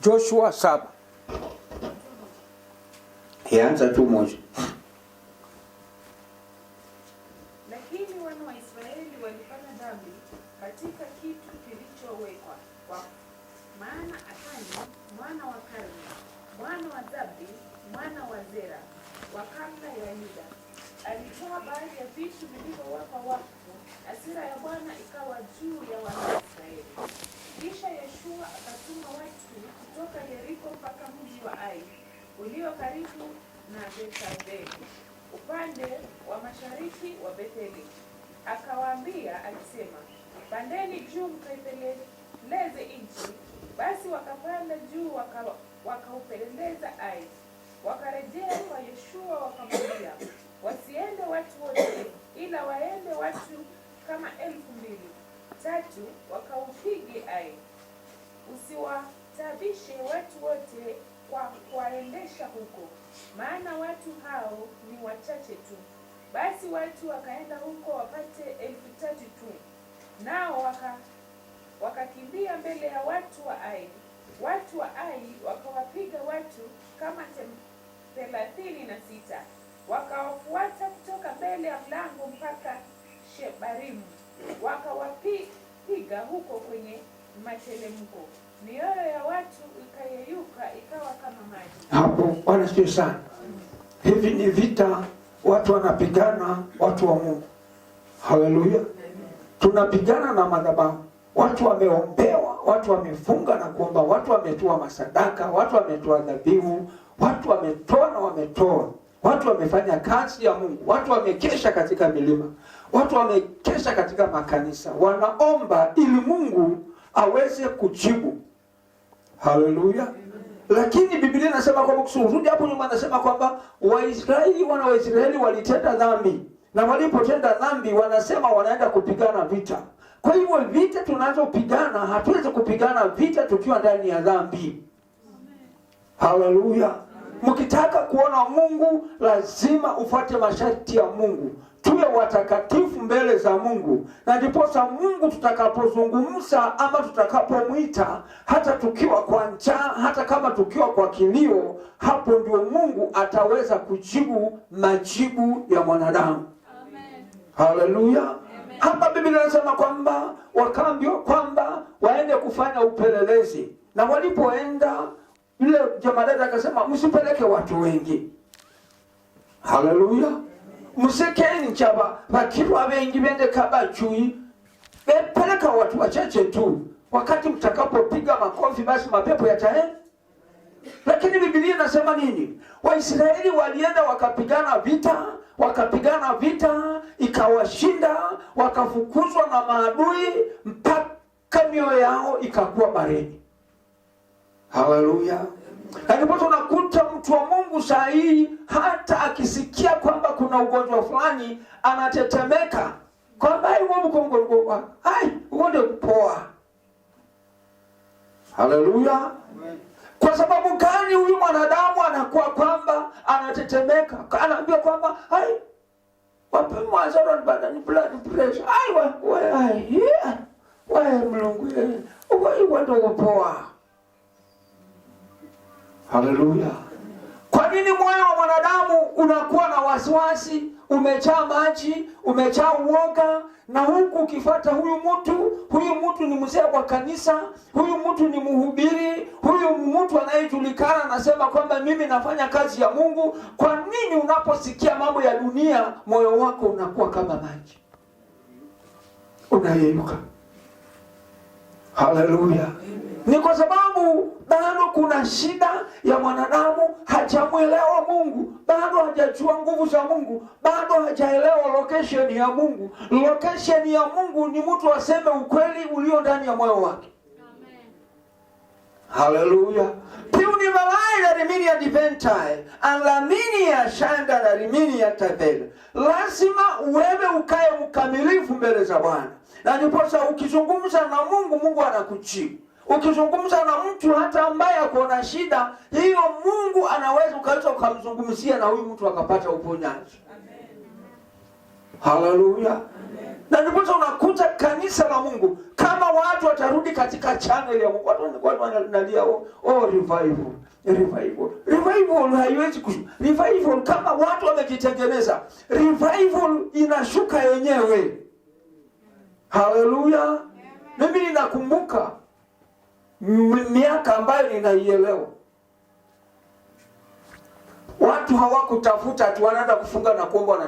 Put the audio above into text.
Joshua 7. Ianza tu moja. Lakini wana wa Israeli walifanya dhambi katika kitu kilichowekwa kwa maana Akani mwana wa Karmi mwana wa Zabdi mwana wa Zera wa kabila ya Yuda alitoa baadhi ya vitu vilivyowekwa wakfu. Hasira ya Bwana ikawa juu ya wana wa Israeli. Kisha Yoshua akatuma watu kutoka Yeriko mpaka mji wa Ai ulio karibu na Betheli upande wa mashariki wa Betheli. Akawaambia akisema, pandeni juu mkaipeleleze nchi. Basi wakapanda juu wakaupeleleza Ai. Wakarejea kwa Yoshua wakamwambia, wasiende watu wote, ila waende watu kama 2,000. 3 wakaupige Ai. Usiwatabishe watu wote kwa kuwaendesha huko, maana watu hao ni wachache tu. Basi watu wakaenda huko wapate 3,000 tu, nao wakakimbia mbele ya watu wa Ai. Watu wa Ai wakawapiga watu kama 36, wakawafuata kutoka mbele ya mlango mpaka Shebarimu, wakawapiga huko kwenye matelemko. Mioyo ya watu ikayeyuka ikawa kama maji. Hapo wanasikia sana. Hivi ni vita watu wanapigana, watu wa Mungu. Haleluya. Tunapigana na madhabahu. Watu wameombewa, watu wamefunga na kuomba, watu wametoa masadaka, watu wametoa dhabihu, watu wametoa na wametoa. Watu wamefanya kazi ya Mungu, watu wamekesha katika milima, watu wamekesha katika makanisa, wanaomba ili Mungu aweze kujibu. Haleluya. Lakini Biblia inasema kwamba kusudi hapo nyuma anasema kwamba wana wa Israeli walitenda dhambi, na walipotenda dhambi wanasema wanaenda kupigana vita. Kwa hivyo vita tunazopigana, hatuwezi kupigana vita tukiwa ndani ya dhambi. Haleluya. Mkitaka kuona Mungu lazima ufuate masharti ya Mungu. Tuwe watakatifu mbele za Mungu. Na ndiposa Mungu tutakapozungumza ama tutakapomwita, hata tukiwa kwa njaa, hata kama tukiwa kwa kilio, hapo ndio Mungu ataweza kujibu majibu ya mwanadamu. Amen. Haleluya. Hapa Biblia inasema kwamba wakaambiwa kwamba waende kufanya upelelezi. Na walipoenda, yule jemadari akasema msipeleke watu wengi. Haleluya. Musekeni chaba bakirwa bengi bende kabachui. Peleka watu wachache tu. Wakati mtakapopiga makofi basi mapepo yataenda. Lakini Biblia inasema nini? Waisraeli walienda wakapigana vita, ikawashinda, wakafukuzwa na maadui mpaka mioyo yao ikakuwa baridi. Haleluya. Na ndipo tunakuta mtu wa Mungu saa hii hata akisikia kwamba kuna ugonjwa fulani anatetemeka. Kwamba uende kupoa. Haleluya. Kwa sababu gani huyu mwanadamu anakuwa kwamba anatetemeka? Anaambia kwamba wapimwa azara badani blood pressure. Mlungu uende kupoa. Haleluya. Kwa nini moyo wa mwanadamu unakuwa na wasiwasi, umejaa maji, umejaa uoga, na huku ukifuata huyu mtu ni mzee wa kanisa, huyu mtu ni mhubiri, huyu mtu anayejulikana anasema kwamba mimi nafanya kazi ya Mungu. Kwa nini unaposikia mambo ya dunia moyo wako unakuwa kama maji? Unayeyuka. Haleluya. Ni kwa sababu bado kuna shida ya mwanadamu, hajamuelewa Mungu, bado hajajua nguvu za Mungu, bado hajaelewa location ya Mungu. Location ya Mungu ni mtu aseme ukweli ulio ndani ya moyo wake. Amen. Haleluya. Piuni malai la rimini ya diventai, alamini ya shanda la rimini ya tabela. Lazima wewe ukae mkamilifu mbele za Bwana. Na ndiposa ukizungumza na Mungu, Mungu anakujibu. Ukizungumza na mtu hata ambaye akona shida, hiyo Mungu anaweza ukamzungumzia na huyu mtu akapata uponyaji. Amen. Haleluya. Na ndipo unakuta kanisa la Mungu, kama watu watarudi katika channel ya Mungu, watu wanalia revival. Revival haiwezi revival kama watu wamejitengeneza. Revival inashuka yenyewe. Haleluya. Mimi ninakumbuka miaka ambayo ninaielewa, watu hawakutafuta tu, wanaenda kufunga na kuomba na